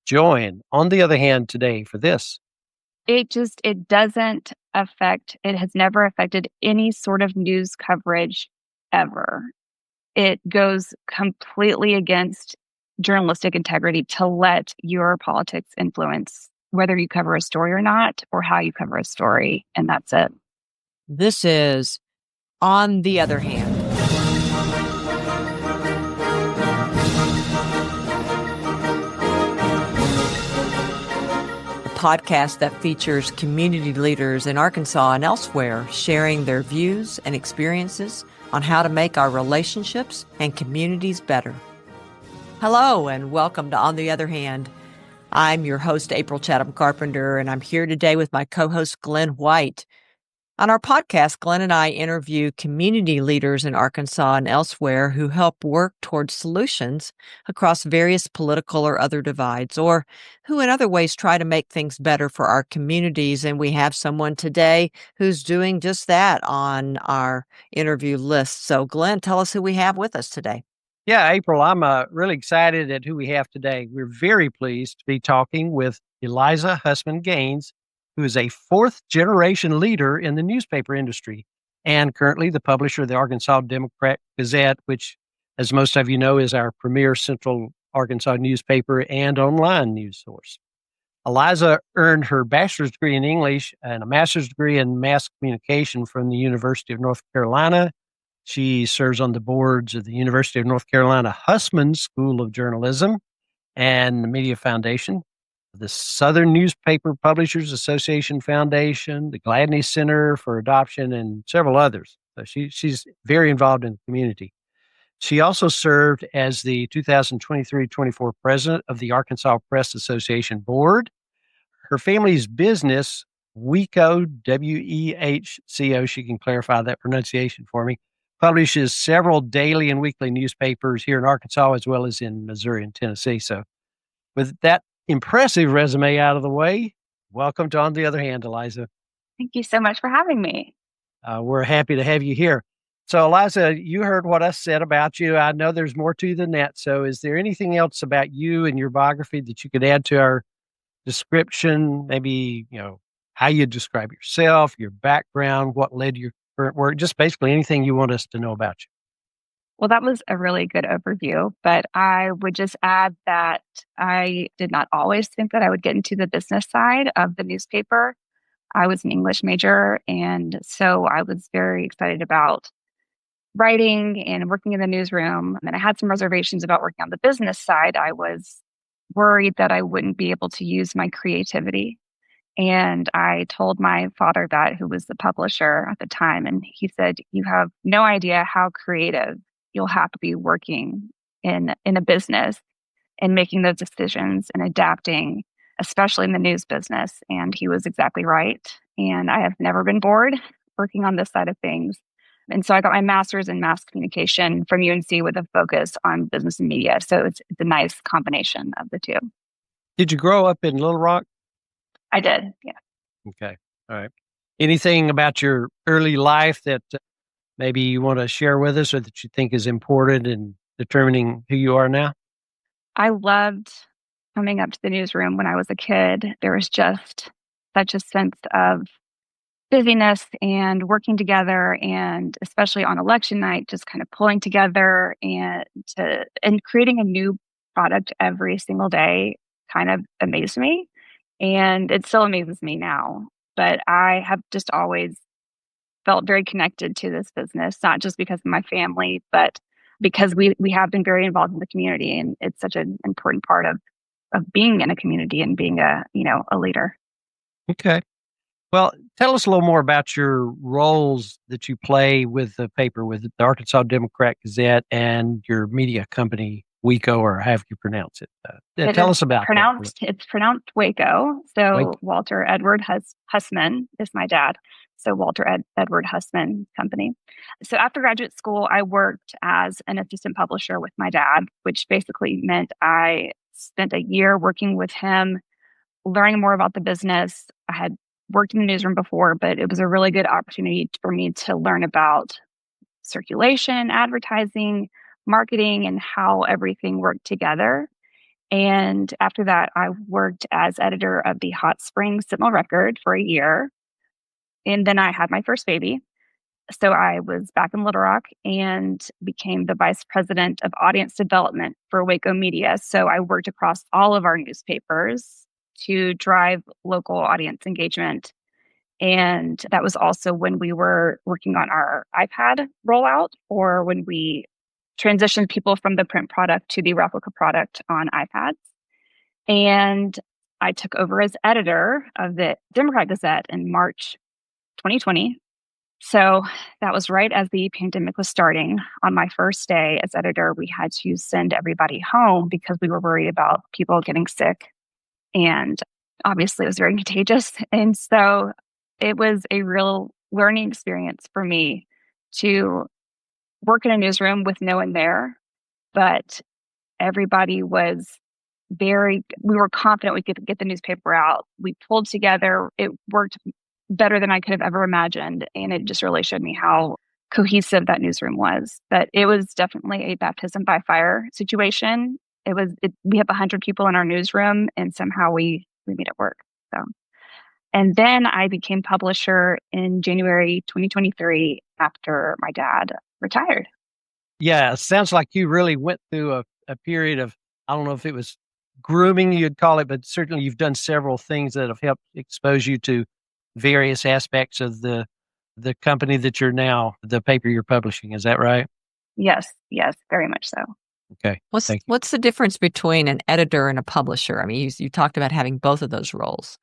join, on the other hand, today for this. It doesn't affect, it has never affected any sort of news coverage ever. It goes completely against journalistic integrity to let your politics influence whether you cover a story or not, or how you cover a story. And that's it. This is On the Other Hand. A podcast that features community leaders in Arkansas and elsewhere sharing their views and experiences on how to make our relationships and communities better. Hello, and welcome to On the Other Hand. I'm your host, April Chatham Carpenter, and I'm here today with my co-host, Glen White. On our podcast, Glen and I interview community leaders in Arkansas and elsewhere who help work towards solutions across various political or other divides, or who in other ways try to make things better for our communities. And we have someone today who's doing just that on our interview list. So, Glen, tell us who we have with us today. Yeah, April, I'm really excited at who we have today. We're very pleased to be talking with Eliza Hussman Gaines, who is a fourth-generation leader in the newspaper industry and currently the publisher of the Arkansas Democrat Gazette, which, as most of you know, is our premier central Arkansas newspaper and online news source. Eliza earned her bachelor's degree in English and a master's degree in mass communication from the University of North Carolina. She serves on the boards of the University of North Carolina Hussman School of Journalism and the Media Foundation, the Southern Newspaper Publishers Association Foundation, the Gladney Center for Adoption, and several others. So she's very involved in the community. She also served as the 2023-24 president of the Arkansas Press Association Board. Her family's business, WEHCO, W-E-H-C-O, she can clarify that pronunciation for me, publishes several daily and weekly newspapers here in Arkansas as well as in Missouri and Tennessee. So with that impressive resume out of the way, welcome to On the Other Hand, Eliza. Thank you so much for having me. We're happy to have you here. So, Eliza, you heard what I said about you. I know there's more to you than that. So is there anything else about you and your biography that you could add to our description? Maybe, how you describe yourself, your background, what led to your current work, just basically anything you want us to know about you. Well, that was a really good overview, but I would just add that I did not always think that I would get into the business side of the newspaper. I was an English major, and so I was very excited about writing and working in the newsroom. And I had some reservations about working on the business side. I was worried that I wouldn't be able to use my creativity. And I told my father that, who was the publisher at the time, and he said, "You have no idea how creative you'll have to be working in a business and making those decisions and adapting, especially in the news business." And he was exactly right. And I have never been bored working on this side of things. And so I got my master's in mass communication from UNC with a focus on business and media. So it's a nice combination of the two. Did you grow up in Little Rock? I did, yeah. Okay. All right. Anything about your early life that maybe you want to share with us or that you think is important in determining who you are now? I loved coming up to the newsroom when I was a kid. There was just such a sense of busyness and working together, and especially on election night, just kind of pulling together and creating a new product every single day kind of amazed me. And it still amazes me now. But I have just always felt very connected to this business, not just because of my family, but because we have been very involved in the community. And it's such an important part of being in a community and being a leader. Okay. Well, tell us a little more about your roles that you play with the paper, with the Arkansas Democrat Gazette and your media company, WEHCO, or however you pronounce it. Tell us about that. It's pronounced WEHCO. So WEHCO. Walter Edward Hussman is my dad. So Walter Edward Hussman Company. So after graduate school, I worked as an assistant publisher with my dad, which basically meant I spent a year working with him, learning more about the business. I had worked in the newsroom before, but it was a really good opportunity for me to learn about circulation, advertising, marketing, and how everything worked together. And after that, I worked as editor of the Hot Springs Sentinel Record for a year. And then I had my first baby. So I was back in Little Rock and became the vice president of audience development for WEHCO Media. So I worked across all of our newspapers to drive local audience engagement. And that was also when we were working on our iPad rollout, or when we transitioned people from the print product to the replica product on iPads. And I took over as editor of the Democrat Gazette in March 2020. So that was right as the pandemic was starting. On my first day as editor, we had to send everybody home because we were worried about people getting sick. And obviously, it was very contagious. And so it was a real learning experience for me to work in a newsroom with no one there, but everybody was we were confident we could get the newspaper out. We pulled together. It worked better than I could have ever imagined. And it just really showed me how cohesive that newsroom was. But it was definitely a baptism by fire situation. We have 100 people in our newsroom, and somehow we made it work. So, and then I became publisher in January 2023 after my dad retired. Yeah, it sounds like you really went through a period of, I don't know if it was grooming you'd call it, but certainly you've done several things that have helped expose you to various aspects of the company that you're now, the paper you're publishing. Is that right? Yes, very much so. Okay. What's the difference between an editor and a publisher? I mean, you talked about having both of those roles.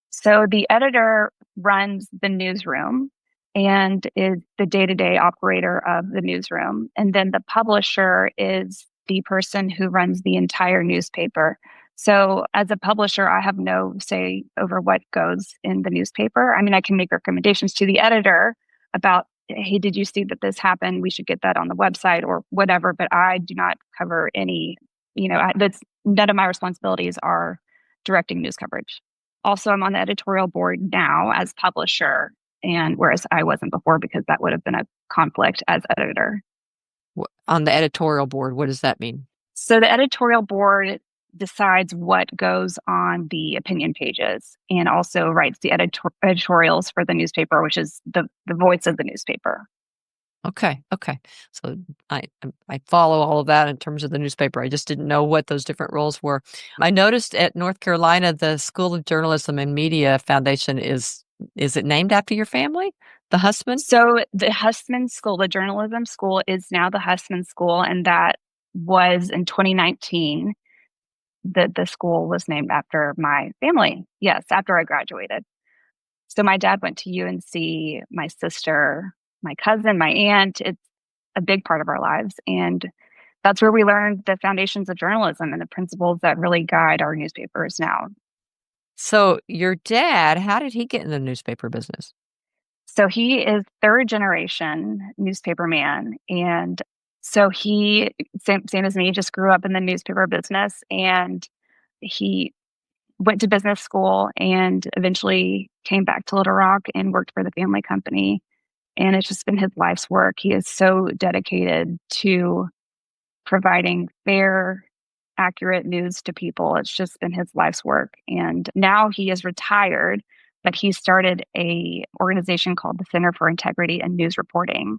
So the editor runs the newsroom and is the day-to-day operator of the newsroom. And then the publisher is the person who runs the entire newspaper. So as a publisher, I have no say over what goes in the newspaper. I mean, I can make recommendations to the editor about, hey, did you see that this happened? We should get that on the website or whatever, but I do not cover any, that's none of my responsibilities are directing news coverage. Also, I'm on the editorial board now as publisher, and whereas I wasn't before because that would have been a conflict as editor. On the editorial board, what does that mean? So the editorial board decides what goes on the opinion pages and also writes the editorials for the newspaper, which is the voice of the newspaper. Okay. So I follow all of that in terms of the newspaper. I just didn't know what those different roles were. I noticed at North Carolina, the School of Journalism and Media Foundation is it named after your family, the Hussman? So the Hussman School, the journalism school, is now the Hussman School, and that was in 2019. The school was named after my family. Yes, after I graduated. So my dad went to UNC, my sister, my cousin, my aunt. It's a big part of our lives. And that's where we learned the foundations of journalism and the principles that really guide our newspapers now. So your dad, how did he get in the newspaper business? So he is third generation newspaper man. And so he, same as me, just grew up in the newspaper business. And he went to business school and eventually came back to Little Rock and worked for the family company. And it's just been his life's work. He is so dedicated to providing fair, accurate news to people. It's just been his life's work. And now he is retired, but he started a organization called the Center for Integrity and News Reporting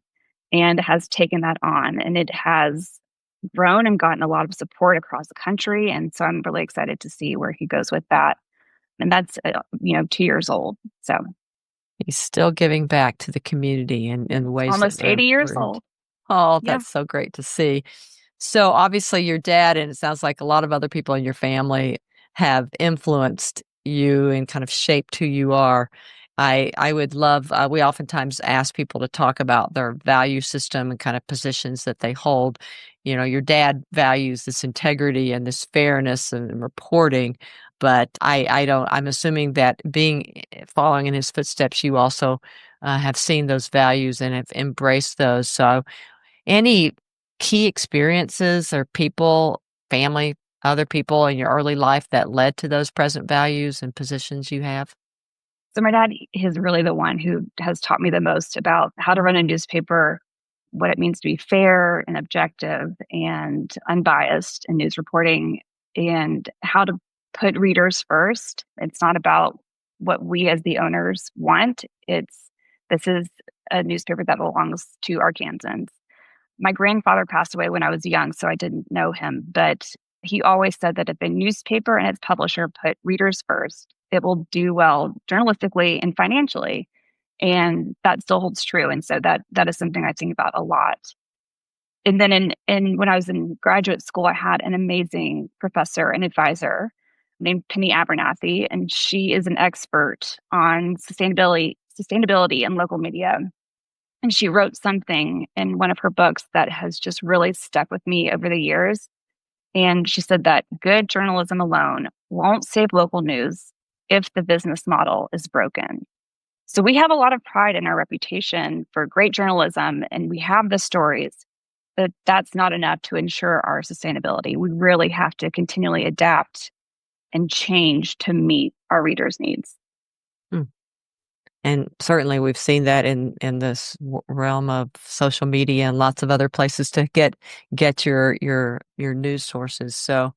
and has taken that on. And it has grown and gotten a lot of support across the country. And so I'm really excited to see where he goes with that. And that's, 2 years old. So he's still giving back to the community in ways almost that 80 years old. Oh, that's so great to see. So obviously your dad, and it sounds like a lot of other people in your family, have influenced you and kind of shaped who you are. I would love, we oftentimes ask people to talk about their value system and kind of positions that they hold. Your dad values this integrity and this fairness and reporting, but I'm assuming that following in his footsteps, you also have seen those values and have embraced those. So any key experiences or people, family, other people in your early life that led to those present values and positions you have? So my dad is really the one who has taught me the most about how to run a newspaper, what it means to be fair and objective and unbiased in news reporting. and how to put readers first. It's not about what we as the owners want. This is a newspaper that belongs to Arkansans. My grandfather passed away when I was young, so I didn't know him, but he always said that if a newspaper and its publisher put readers first, it will do well journalistically and financially. And that still holds true. And so that is something I think about a lot. And then in when I was in graduate school, I had an amazing professor and advisor named Penny Abernathy, and she is an expert on sustainability in local media. And she wrote something in one of her books that has just really stuck with me over the years. And she said that good journalism alone won't save local news if the business model is broken. So we have a lot of pride in our reputation for great journalism, and we have the stories, but that's not enough to ensure our sustainability. We really have to continually adapt and change to meet our readers' needs. And certainly we've seen that in this realm of social media and lots of other places to get your news sources. So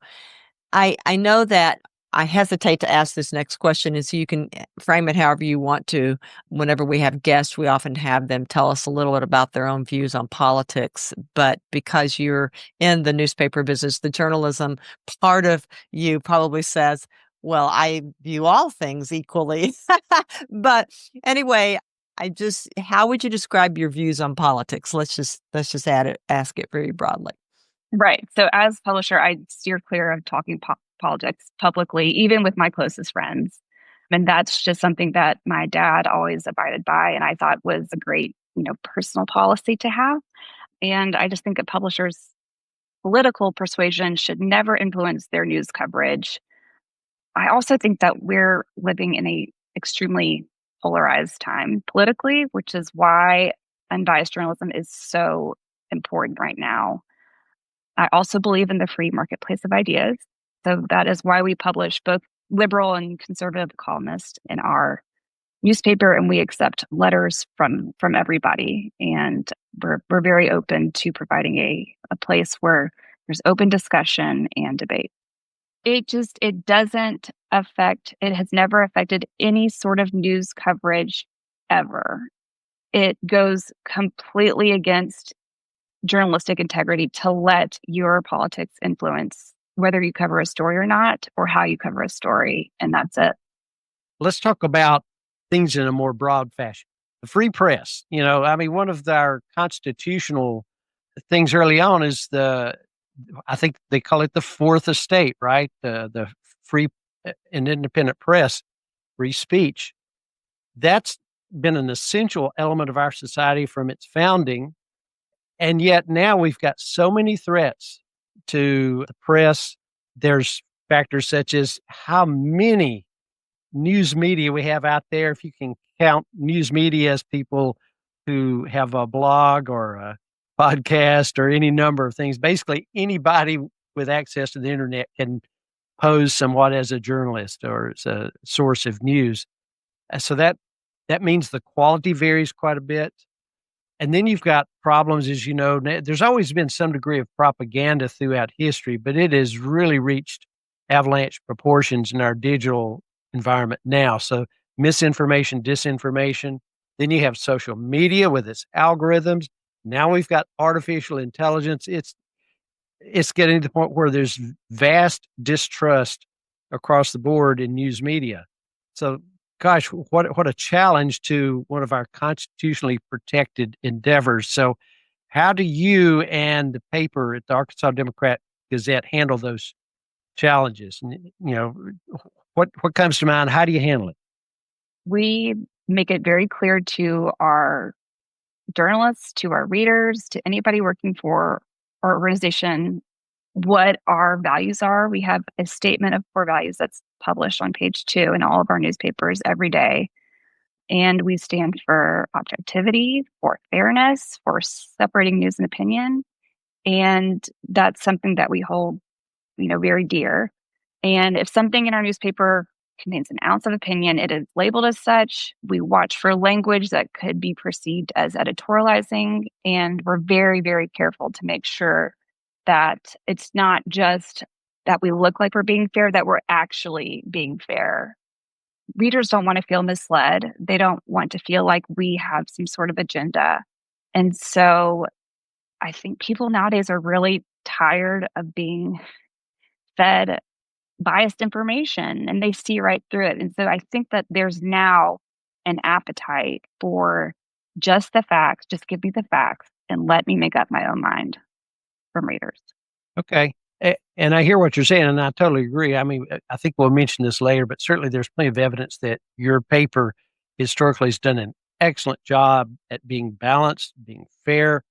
I know that I hesitate to ask this next question, and so you can frame it however you want to. Whenever we have guests, we often have them tell us a little bit about their own views on politics. But because you're in the newspaper business, the journalism part of you probably says, well, I view all things equally. But anyway, how would you describe your views on politics? Let's just ask it very broadly. Right. So as publisher, I steer clear of talking politics publicly, even with my closest friends. And that's just something that my dad always abided by, and I thought was a great, personal policy to have. And I just think a publisher's political persuasion should never influence their news coverage. I also think that we're living in a extremely polarized time politically, which is why unbiased journalism is so important right now. I also believe in the free marketplace of ideas. So that is why we publish both liberal and conservative columnists in our newspaper, and we accept letters from everybody. And we're very open to providing a place where there's open discussion and debate. It has never affected any sort of news coverage ever. It goes completely against journalistic integrity to let your politics influence whether you cover a story or not, or how you cover a story, and that's it. Let's talk about things in a more broad fashion. The free press, one of our constitutional things early on is I think they call it the fourth estate, right? The free and independent press, free speech. That's been an essential element of our society from its founding. And yet now we've got so many threats to the press. There's factors such as how many news media we have out there. If you can count news media as people who have a blog or a podcast or any number of things, basically anybody with access to the internet can pose somewhat as a journalist or as a source of news. So that means the quality varies quite a bit. And then you've got problems, as you know, there's always been some degree of propaganda throughout history, but it has really reached avalanche proportions in our digital environment now. So misinformation, disinformation. Then you have social media with its algorithms. Now we've got artificial intelligence. It's getting to the point where there's vast distrust across the board in news media. So gosh, what a challenge to one of our constitutionally protected endeavors. So how do you and the paper at the Arkansas Democrat Gazette handle those challenges? And, what comes to mind? How do you handle it? We make it very clear to our journalists, to our readers, to anybody working for our organization, what our values are. We have a statement of core values that's published on page 2 in all of our newspapers every day. And we stand for objectivity, for fairness, for separating news and opinion. And that's something that we hold, very dear. And if something in our newspaper contains an ounce of opinion, it is labeled as such. We watch for language that could be perceived as editorializing. And we're very, very careful to make sure that it's not just that we look like we're being fair, that we're actually being fair. Readers don't want to feel misled. They don't want to feel like we have some sort of agenda. And so I think people nowadays are really tired of being fed biased information, and they see right through it. And so I think that there's now an appetite for just the facts, just give me the facts and let me make up my own mind from readers. Okay. And I hear what you're saying, and I totally agree. I mean, I think we'll mention this later, but certainly there's plenty of evidence that your paper historically has done an excellent job at being balanced, being fair.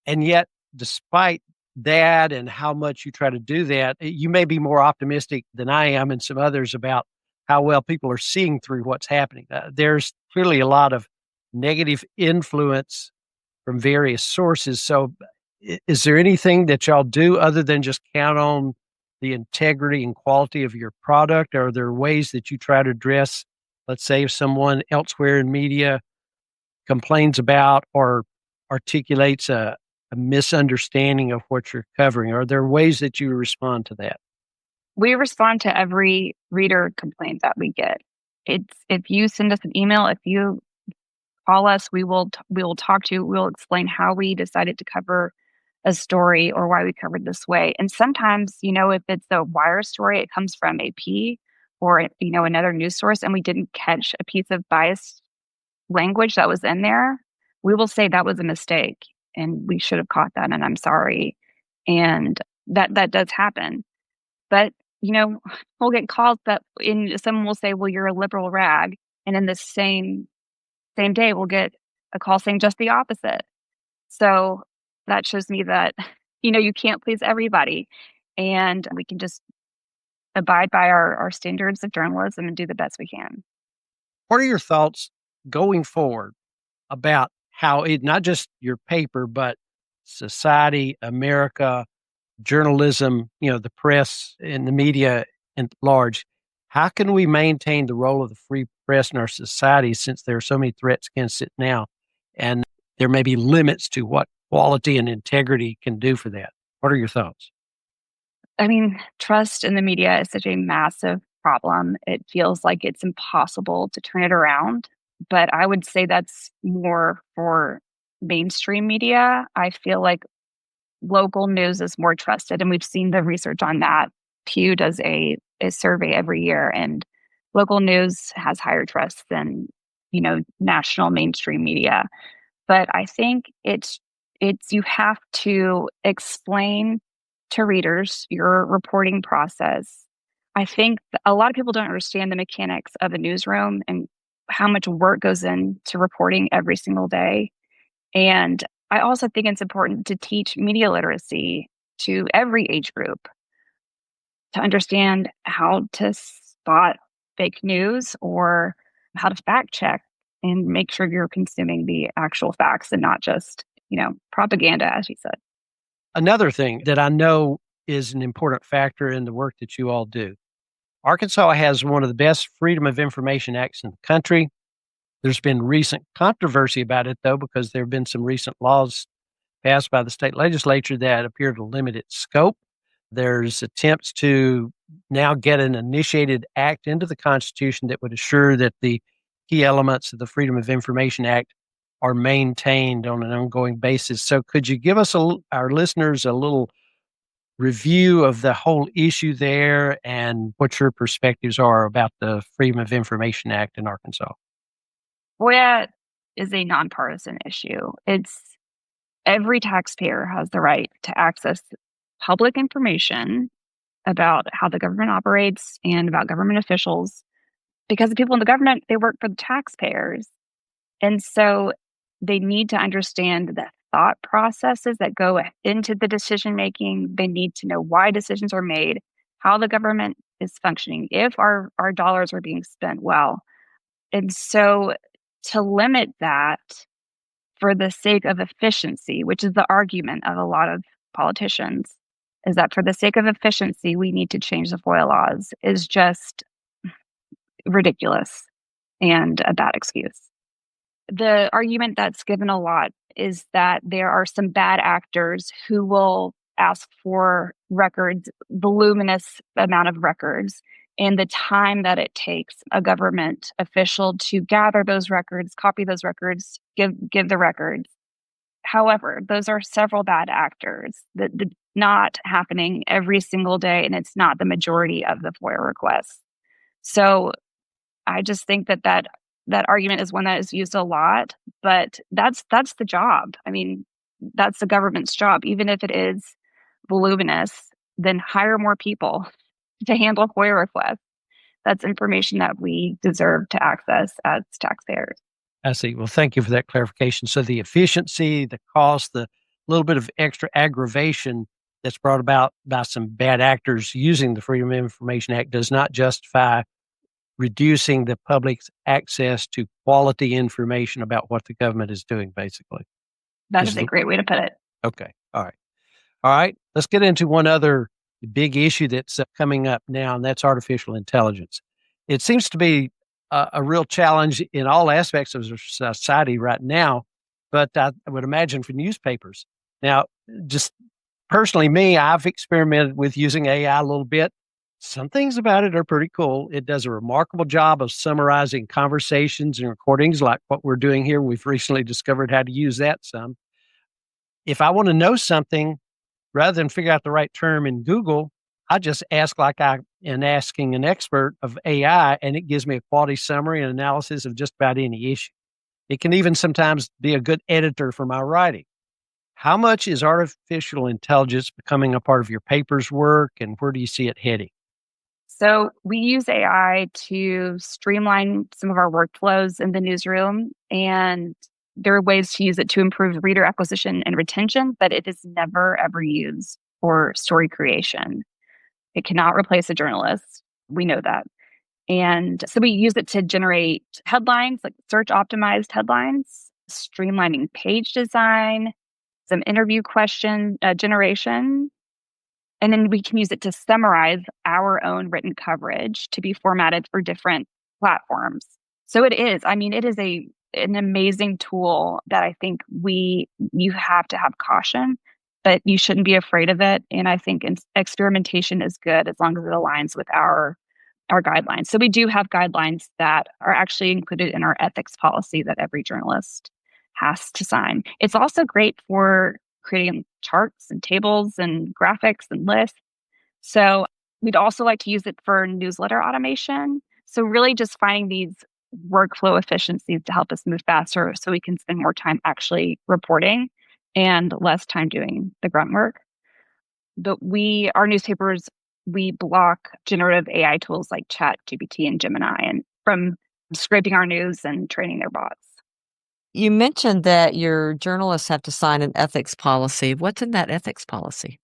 And yet, despite that and how much you try to do that, you may be more optimistic than I am and some others about how well people are seeing through what's happening. There's clearly a lot of negative influence from various sources. So, is there anything that y'all do other than just count on the integrity and quality of your product? Are there ways that you try to address, let's say, if someone elsewhere in media complains about or articulates a misunderstanding of what you're covering? Are there ways that you respond to that? We respond to every reader complaint that we get. It's if you send us an email, if you call us, we will talk to you. We'll explain how we decided to cover a story or why we covered this way. And sometimes, if it's a wire story, it comes from AP or another news source, and we didn't catch a piece of biased language that was in there. We will say that was a mistake, and we should have caught that, and I'm sorry. And that does happen. But we'll get calls that someone will say, "Well, you're a liberal rag," and in the same day, we'll get a call saying just the opposite. So that shows me that, you can't please everybody, and we can just abide by our standards of journalism and do the best we can. What are your thoughts going forward about how not just your paper, but society, America, journalism, the press and the media at large, how can we maintain the role of the free press in our society since there are so many threats against it now? And there may be limits to what quality and integrity can do for that. What are your thoughts? I mean, trust in the media is such a massive problem. It feels like it's impossible to turn it around. But I would say that's more for mainstream media. I feel like local news is more trusted, and we've seen the research on that. Pew does a survey every year, and local news has higher trust than national mainstream media. But I think it's you have to explain to readers your reporting process. I think a lot of people don't understand the mechanics of a newsroom and how much work goes into reporting every single day. And I also think it's important to teach media literacy to every age group to understand how to spot fake news or how to fact check and make sure you're consuming the actual facts and not just, propaganda, as you said. Another thing that I know is an important factor in the work that you all do. Arkansas has one of the best Freedom of Information Acts in the country. There's been recent controversy about it, though, because there have been some recent laws passed by the state legislature that appear to limit its scope. There's attempts to now get an initiated act into the Constitution that would assure that the key elements of the Freedom of Information Act are maintained on an ongoing basis. So could you give us, our listeners, a little review of the whole issue there and what your perspectives are about the Freedom of Information Act in Arkansas? FOIA is a nonpartisan issue. It's every taxpayer has the right to access public information about how the government operates and about government officials because the people in the government, they work for the taxpayers. And so they need to understand the thought processes that go into the decision making. They need to know why decisions are made, how the government is functioning, if our dollars are being spent well. And so to limit that for the sake of efficiency, which is the argument of a lot of politicians, is that for the sake of efficiency, we need to change the FOIA laws, is just ridiculous and a bad excuse. The argument that's given a lot is that there are some bad actors who will ask for records, voluminous amount of records, and the time that it takes a government official to gather those records, copy those records, give the records. However, those are several bad actors that not happening every single day, and it's not the majority of the FOIA requests. So I just think that argument is one that is used a lot, but that's the job. I mean, that's the government's job, even if it is voluminous. Then hire more people to handle FOIA requests. That's information that we deserve to access as taxpayers. I see. Well, thank you for that clarification. So the efficiency, the cost, the little bit of extra aggravation that's brought about by some bad actors using the Freedom of Information Act does not justify reducing the public's access to quality information about what the government is doing, basically. That is a great way to put it. Okay. All right. All right. Let's get into one other big issue that's coming up now, and that's artificial intelligence. It seems to be a real challenge in all aspects of society right now, but I would imagine for newspapers. Now, just personally, I've experimented with using AI a little bit. Some things about it are pretty cool. It does a remarkable job of summarizing conversations and recordings like what we're doing here. We've recently discovered how to use that some. If I want to know something, rather than figure out the right term in Google, I just ask like I am asking an expert of AI, and it gives me a quality summary and analysis of just about any issue. It can even sometimes be a good editor for my writing. How much is artificial intelligence becoming a part of your paper's work, and where do you see it heading? So we use AI to streamline some of our workflows in the newsroom, and there are ways to use it to improve reader acquisition and retention, but it is never, ever used for story creation. It cannot replace a journalist. We know that. And so we use it to generate headlines, like search optimized headlines, streamlining page design, some interview question generation. And then we can use it to summarize our own written coverage to be formatted for different platforms. So it is an amazing tool that I think you have to have caution, but you shouldn't be afraid of it. And I think experimentation is good as long as it aligns with our guidelines. So we do have guidelines that are actually included in our ethics policy that every journalist has to sign. It's also great for creating charts and tables and graphics and lists. So we'd also like to use it for newsletter automation. So really just finding these workflow efficiencies to help us move faster so we can spend more time actually reporting and less time doing the grunt work. But our newspapers, we block generative AI tools like ChatGPT and Gemini and from scraping our news and training their bots. You mentioned that your journalists have to sign an ethics policy. What's in that ethics policy?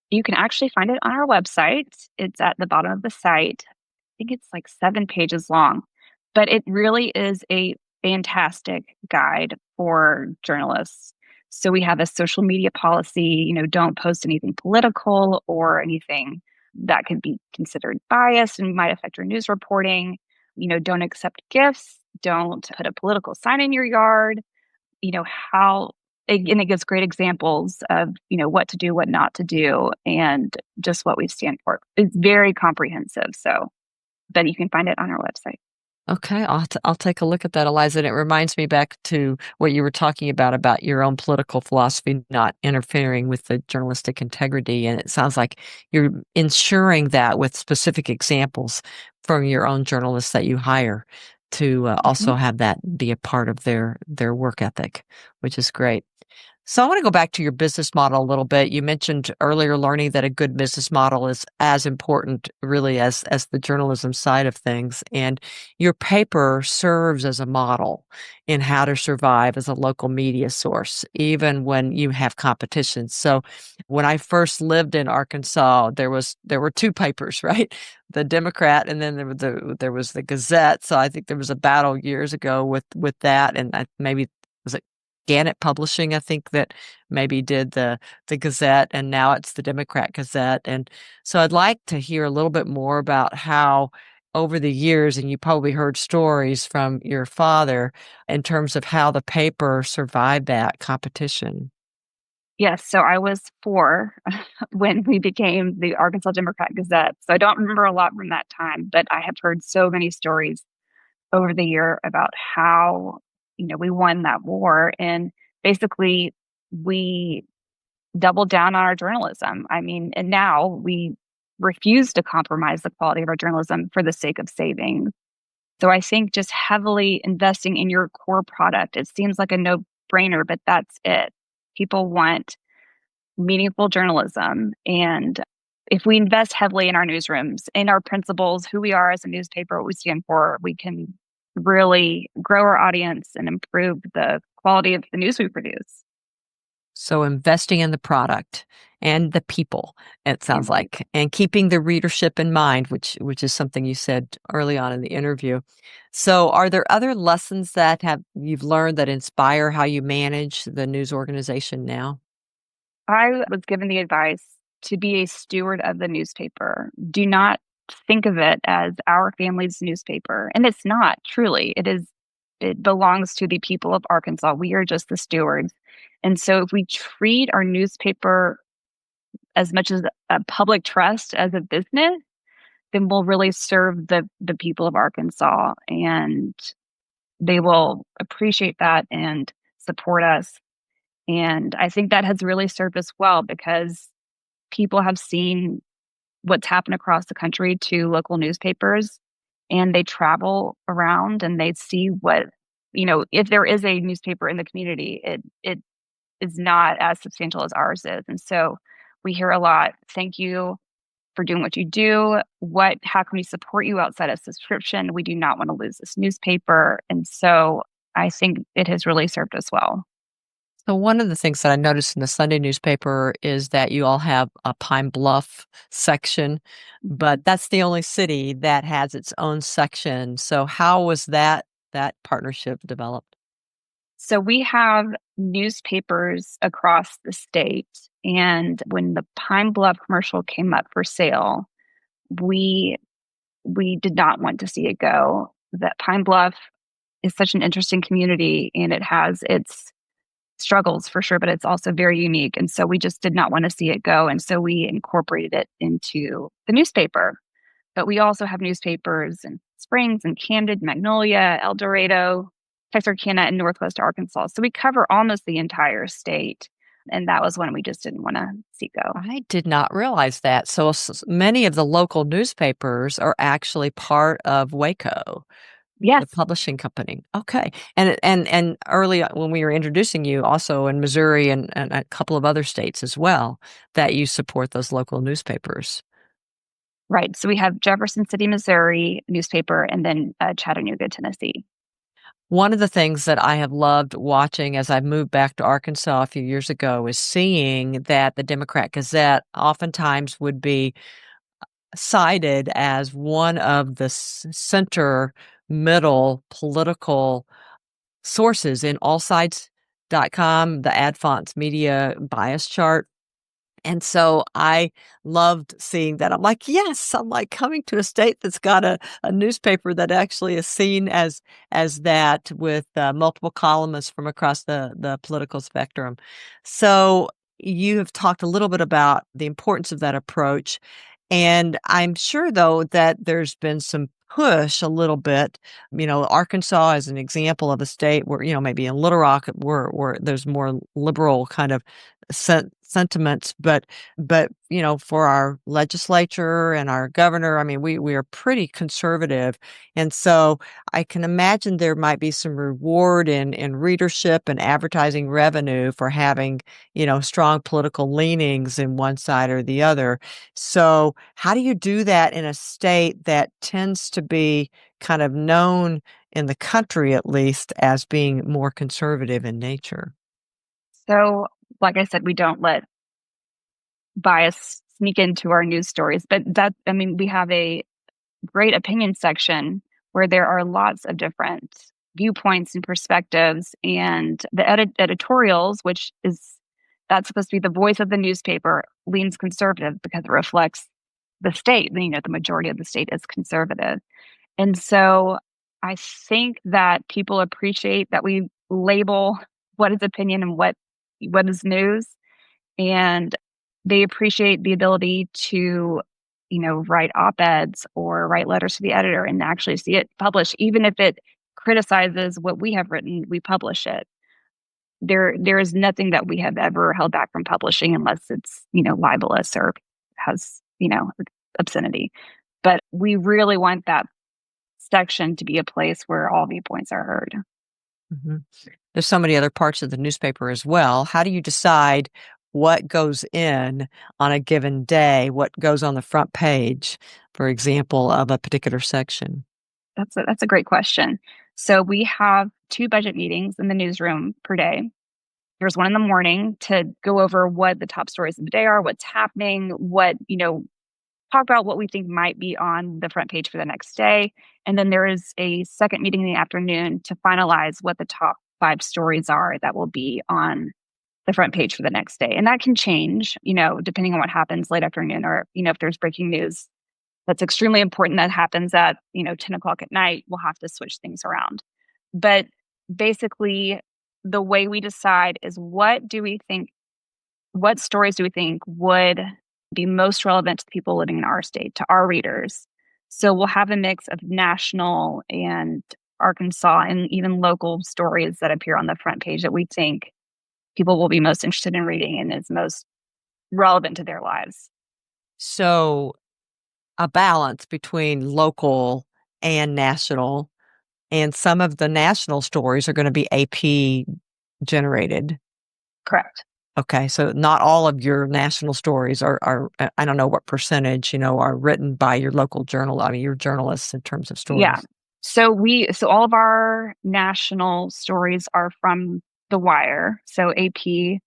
You can actually find it on our website. It's at the bottom of the site. I think it's like 7 pages long, but it really is a fantastic guide for journalists. So we have a social media policy, don't post anything political or anything that could be considered biased and might affect your news reporting. Don't accept gifts. Don't put a political sign in your yard. And it gives great examples of, what to do, what not to do, and just what we stand for. It's very comprehensive. So, but you can find it on our website. Okay, I'll take a look at that, Eliza. And it reminds me back to what you were talking about your own political philosophy, not interfering with the journalistic integrity. And it sounds like you're ensuring that with specific examples from your own journalists that you hire to also have that be a part of their work ethic, which is great. So I want to go back to your business model a little bit. You mentioned earlier learning that a good business model is as important really as the journalism side of things. And your paper serves as a model in how to survive as a local media source, even when you have competition. So when I first lived in Arkansas, there were 2 papers, right? The Democrat, and then there was the Gazette. So I think there was a battle years ago with that, and maybe was it Gannett Publishing, I think, that maybe did the Gazette, and now it's the Democrat Gazette. And so I'd like to hear a little bit more about how over the years, and you probably heard stories from your father in terms of how the paper survived that competition. Yes, so I was 4 when we became the Arkansas Democrat Gazette. So I don't remember a lot from that time, but I have heard so many stories over the year about how, we won that war. And basically, we doubled down on our journalism. I mean, and now we refuse to compromise the quality of our journalism for the sake of saving. So I think just heavily investing in your core product, it seems like a no-brainer, but that's it. People want meaningful journalism. And if we invest heavily in our newsrooms, in our principles, who we are as a newspaper, what we stand for, we can really grow our audience and improve the quality of the news we produce. So investing in the product and the people, it sounds like, and keeping the readership in mind, which is something you said early on in the interview. So are there other lessons that you've learned that inspire how you manage the news organization now? I was given the advice to be a steward of the newspaper. Do not think of it as our family's newspaper. And it's not, truly. It belongs to the people of Arkansas. We are just the stewards. And so if we treat our newspaper as much as a public trust as a business, then we'll really serve the people of Arkansas, and they will appreciate that and support us. And I think that has really served us well because people have seen what's happened across the country to local newspapers, and they travel around and they see what, if there is a newspaper in the community, it is not as substantial as ours is. And so we hear a lot, thank you for doing what you do. How can we support you outside of subscription? We do not want to lose this newspaper. And so I think it has really served us well. So one of the things that I noticed in the Sunday newspaper is that you all have a Pine Bluff section, but that's the only city that has its own section. So how was that partnership developed? So we have newspapers across the state. And when the Pine Bluff commercial came up for sale, we did not want to see it go. That Pine Bluff is such an interesting community, and it has its struggles for sure, but it's also very unique. And so we just did not want to see it go. And so we incorporated it into the newspaper. But we also have newspapers in Springs and Camden, Magnolia, El Dorado, Texarkana, and Northwest Arkansas. So we cover almost the entire state. And that was one we just didn't want to see go. I did not realize that. So many of the local newspapers are actually part of WEHCO. Yes. The publishing company. Okay. And early when we were introducing you, also in Missouri and a couple of other states as well, that you support those local newspapers. Right. So we have Jefferson City, Missouri newspaper, and then Chattanooga, Tennessee. One of the things that I have loved watching as I moved back to Arkansas a few years ago is seeing that the Democrat Gazette oftentimes would be cited as one of the center middle political sources in allsides.com, the ad fonts media bias chart. And so I loved seeing that. I'm like, yes, I'm like coming to a state that's got a newspaper that actually is seen as that with multiple columnists from across the political spectrum. So you have talked a little bit about the importance of that approach. And I'm sure, though, that there's been some push a little bit. Arkansas is an example of a state where, maybe in Little Rock where there's more liberal kind of sentiments, but for our legislature and our governor, I mean, we are pretty conservative. And so I can imagine there might be some reward in readership and advertising revenue for having, strong political leanings in one side or the other. So how do you do that in a state that tends to be kind of known in the country, at least, as being more conservative in nature? So, like I said, we don't let bias sneak into our news stories, but we have a great opinion section where there are lots of different viewpoints and perspectives, and the editorials, that's supposed to be the voice of the newspaper, leans conservative because it reflects the state. The majority of the state is conservative. And so I think that people appreciate that we label what is opinion and what is news. And they appreciate the ability to, write op-eds or write letters to the editor and actually see it published. Even if it criticizes what we have written, we publish it. There is nothing that we have ever held back from publishing unless it's, libelous or has, obscenity. But we really want that section to be a place where all viewpoints are heard. Mm-hmm. There's so many other parts of the newspaper as well. How do you decide what goes in on a given day, what goes on the front page, for example, of a particular section? That's a great question. So we have 2 budget meetings in the newsroom per day. There's one in the morning to go over what the top stories of the day are, what's happening, talk about what we think might be on the front page for the next day. And then there is a second meeting in the afternoon to finalize what the top 5 stories are that will be on the front page for the next day. And that can change, depending on what happens late afternoon or, if there's breaking news that's extremely important that happens at, 10 o'clock at night, we'll have to switch things around. But basically, the way we decide is what stories do we think would be most relevant to the people living in our state, to our readers. So we'll have a mix of national and Arkansas and even local stories that appear on the front page that we think people will be most interested in reading and is most relevant to their lives. So a balance between local and national, and some of the national stories are going to be AP generated. Correct. Okay, so not all of your national stories are I don't know what percentage, are written by your local your journalists in terms of stories. Yeah. So all of our national stories are from The Wire, so AP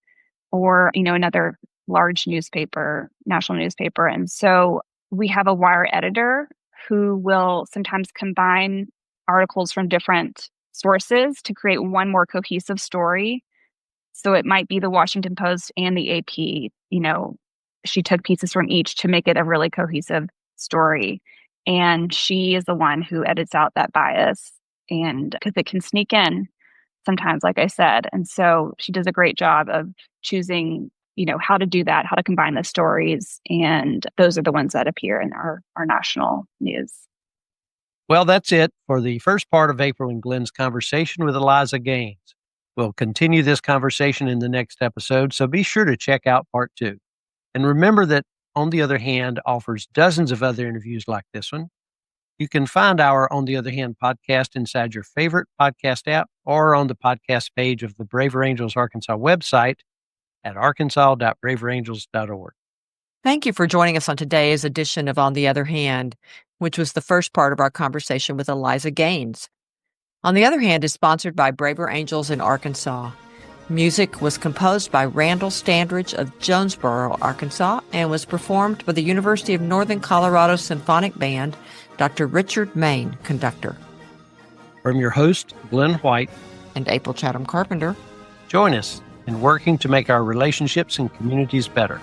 or, another large national newspaper. And so we have a Wire editor who will sometimes combine articles from different sources to create one more cohesive story. So it might be the Washington Post and the AP, she took pieces from each to make it a really cohesive story. And she is the one who edits out that bias, and because it can sneak in sometimes, like I said. And so she does a great job of choosing, how to do that, how to combine the stories. And those are the ones that appear in our national news. Well, that's it for the first part of April and Glen's conversation with Eliza Gaines. We'll continue this conversation in the next episode, so be sure to check out part 2. And remember that On the Other Hand offers dozens of other interviews like this one. You can find our On the Other Hand podcast inside your favorite podcast app or on the podcast page of the Braver Angels Arkansas website at arkansas.braverangels.org. Thank you for joining us on today's edition of On the Other Hand, which was the first part of our conversation with Eliza Gaines. On the Other Hand is sponsored by Braver Angels in Arkansas. Music was composed by Randall Standridge of Jonesboro, Arkansas, and was performed by the University of Northern Colorado Symphonic Band, Dr. Richard Main, conductor. From your host, Glen White and April Chatham Carpenter, join us in working to make our relationships and communities better.